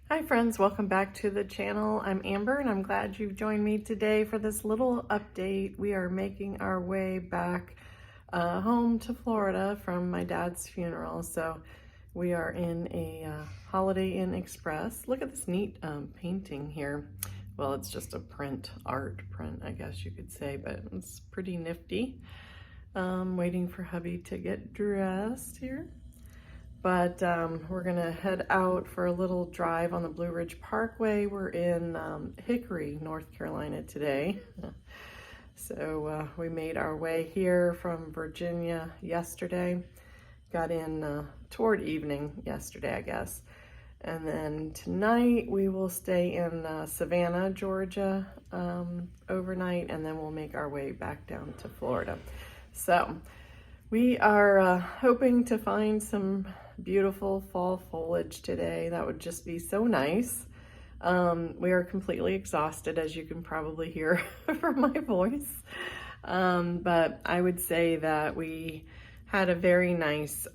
Hi friends, welcome back to the channel. I'm Amber and I'm glad you've joined me today for this little update. We are making our way back home to Florida from my dad's funeral. So we are in a Holiday Inn Express. Look at this neat painting here. Well, it's just a art print, I guess you could say, but it's pretty nifty. Waiting for hubby to get dressed here. But we're gonna head out for a little drive on the Blue Ridge Parkway. We're in Hickory, North Carolina today. So we made our way here from Virginia yesterday. Got in toward evening yesterday, I guess. And then tonight we will stay in Savannah, Georgia overnight, and then we'll make our way back down to Florida. So we are hoping to find some beautiful fall foliage today. That would just be so nice. We are completely exhausted, as you can probably hear from my voice. But I would say that we had a very nice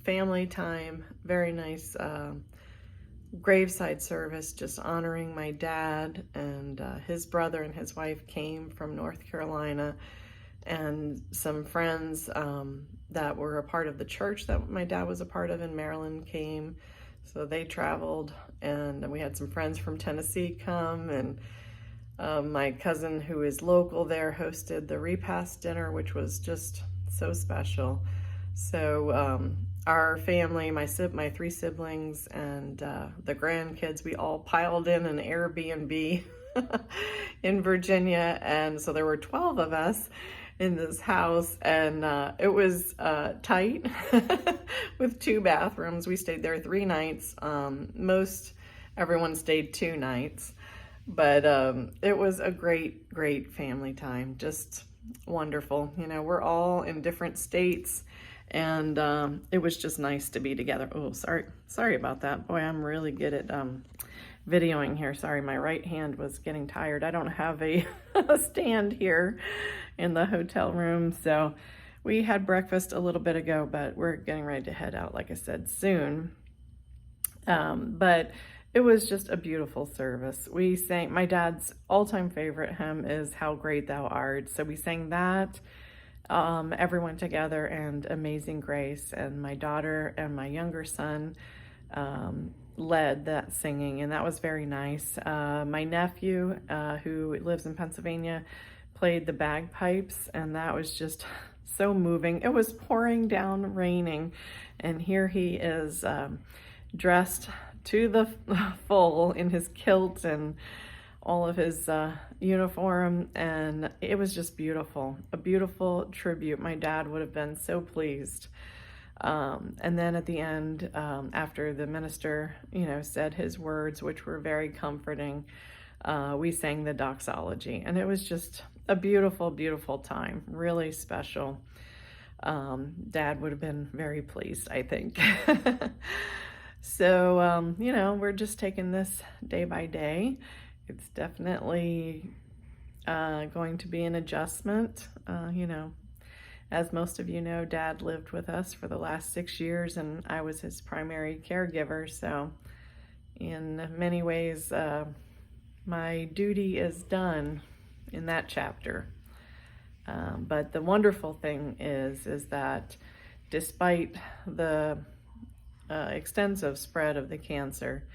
family time, very nice graveside service, just honoring my dad, and his brother and his wife came from North Carolina, and some friends that were a part of the church that my dad was a part of in Maryland came. So they traveled, and we had some friends from Tennessee come, and my cousin who is local there hosted the repast dinner, which was just so special. So our family, my three siblings and the grandkids, we all piled in an Airbnb in Virginia, and so there were 12 of us in this house, and it was tight with 2 bathrooms. We stayed there 3 nights. Everyone stayed 2 nights, but it was a great family time. Just wonderful. You know, we're all in different states, and it was just nice to be together. Oh, sorry about that. Boy, I'm really good at videoing here. Sorry, my right hand was getting tired. I don't have a stand here in the hotel room. So we had breakfast a little bit ago, but we're getting ready to head out, like I said, soon. But it was just a beautiful service. We sang, my dad's all-time favorite hymn is How Great Thou Art. So we sang that, everyone together, and Amazing Grace. And my daughter and my younger son led that singing, and that was very nice. My nephew, who lives in Pennsylvania, played the bagpipes, and that was just so moving. It was pouring down, raining, and here he is dressed to the full in his kilt and all of his uniform, and it was just beautiful. A beautiful tribute. My dad would have been so pleased. And then at the end, after the minister, said his words, which were very comforting, we sang the doxology, and it was just a beautiful time, really special. Dad would have been very pleased, I think. So, we're just taking this day by day. It's definitely going to be an adjustment. As most of you know, Dad lived with us for the last 6 years, and I was his primary caregiver. So in many ways, my duty is done in that chapter. But the wonderful thing is that despite the extensive spread of the cancer,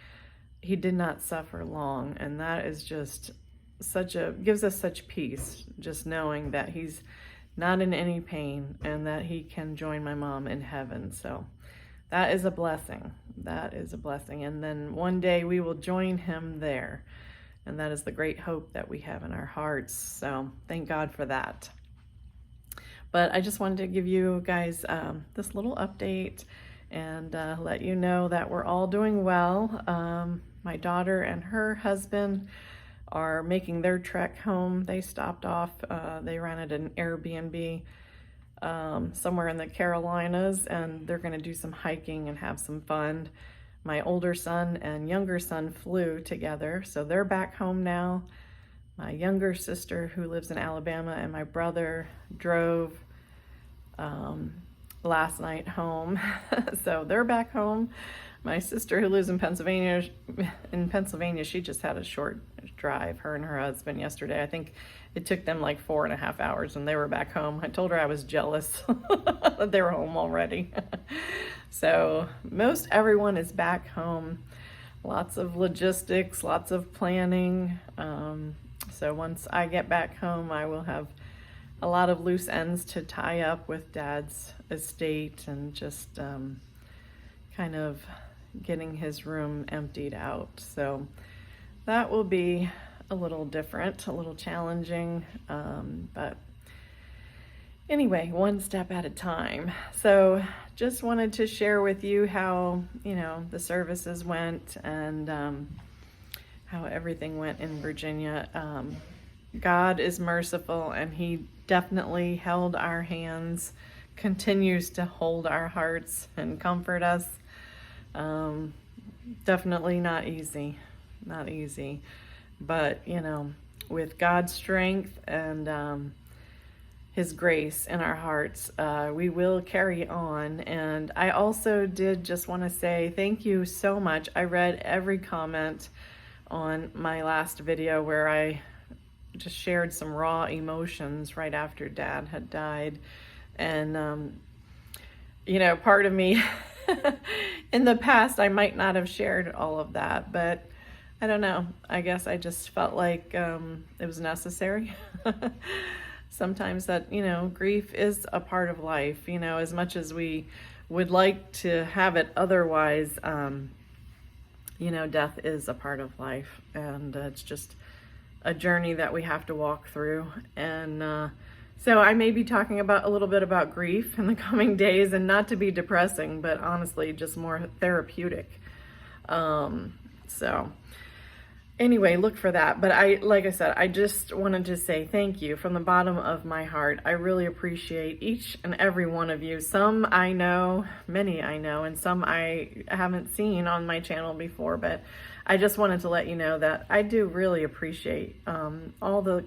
he did not suffer long, and that is just gives us such peace, just knowing that he's not in any pain and that he can join my mom in heaven. So that is a blessing. That is a blessing. And then one day we will join him there. And that is the great hope that we have in our hearts. So thank God for that. But I just wanted to give you guys this little update and let you know that we're all doing well. My daughter and her husband are making their trek home. They stopped off, they rented an Airbnb somewhere in the Carolinas, and they're gonna do some hiking and have some fun. My older son and younger son flew together, so they're back home now. My younger sister, who lives in Alabama, and my brother drove last night home. So they're back home. My sister who lives in Pennsylvania, she just had a short drive, her and her husband yesterday. I think it took them like 4.5 hours and they were back home. I told her I was jealous that they were home already. So most everyone is back home. Lots of logistics, lots of planning. So once I get back home, I will have a lot of loose ends to tie up with Dad's estate and just kind of getting his room emptied out. So that will be a little different, a little challenging, but anyway, one step at a time. So just wanted to share with you how, the services went and how everything went in Virginia. God is merciful, and he definitely held our hands, continues to hold our hearts and comfort us. Definitely not easy, but with God's strength and his grace in our hearts, we will carry on. And I also did just want to say thank you so much. I read every comment on my last video where I just shared some raw emotions right after Dad had died. And, part of me in the past, I might not have shared all of that, but I don't know. I guess I just felt like it was necessary. Sometimes that, grief is a part of life, as much as we would like to have it otherwise, death is a part of life, and it's just a journey that we have to walk through. And so I may be talking about a little bit about grief in the coming days, and not to be depressing, but honestly, just more therapeutic. So anyway, look for that. But like I said, I just wanted to say thank you from the bottom of my heart. I really appreciate each and every one of you. Some I know, many I know, and some I haven't seen on my channel before, but I just wanted to let you know that I do really appreciate all the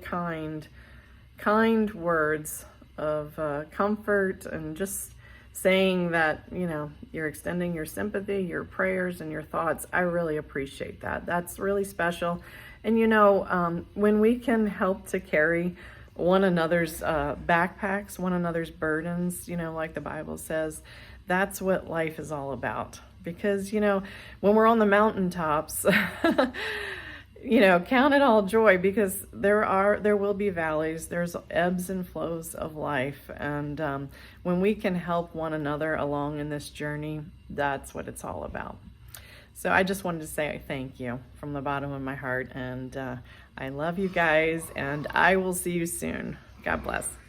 kind words of comfort, and just saying that, you're extending your sympathy, your prayers, and your thoughts. I really appreciate that. That's really special. And when we can help to carry one another's backpacks, one another's burdens, like the Bible says, that's what life is all about. Because, when we're on the mountaintops, count it all joy, because there will be valleys, there's ebbs and flows of life. And when we can help one another along in this journey, that's what it's all about. So I just wanted to say thank you from the bottom of my heart. And I love you guys, and I will see you soon. God bless.